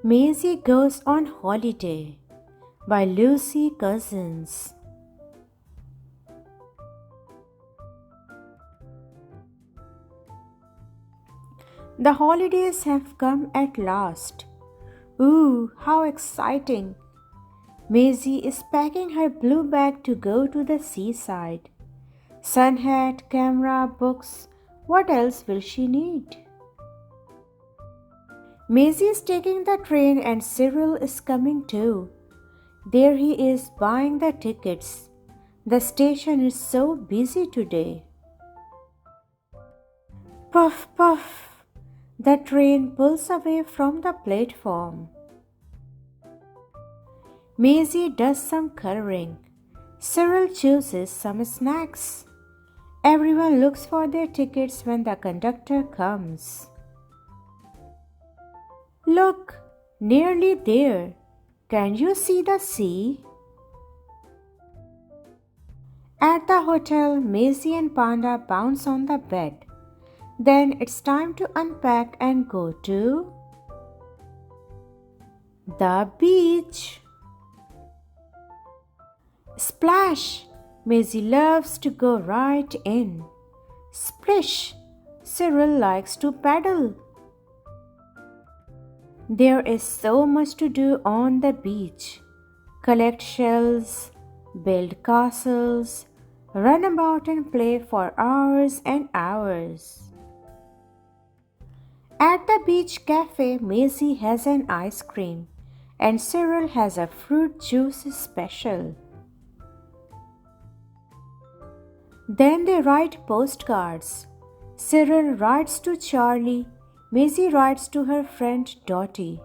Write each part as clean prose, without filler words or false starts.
Maisy Goes on Holiday by Lucy Cousins. The holidays have come at last. Ooh, how exciting! Maisy is packing her blue bag to go to the seaside. Sun hat, camera, books. What else will she need? Maisy is taking the train and Cyril is coming too. There he is buying the tickets. The station is so busy today. Puff, puff. The train pulls away from the platform. Maisy does some coloring. Cyril chooses some snacks. Everyone looks for their tickets when the conductor comes. Look, nearly there. Can you see the sea? At the hotel, Maisy and Panda bounce on the bed. Then it's time to unpack and go to the beach. Splash! Maisy loves to go right in. Splish! Cyril likes to paddle. There is so much to do on the beach. Collect shells, build castles, run about and play for hours and hours. At the beach cafe, Maisy has an ice cream and Cyril has a fruit juice special. Then they write postcards. Cyril writes to Charlie. Maisy writes to her friend Dottie.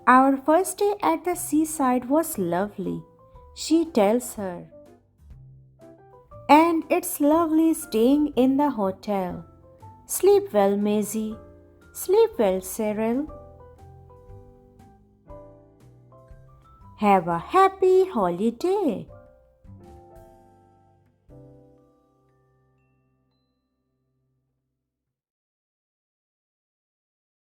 Our first day at the seaside was lovely, she tells her. And it's lovely staying in the hotel. Sleep well, Maisy. Sleep well, Cyril. Have a happy holiday.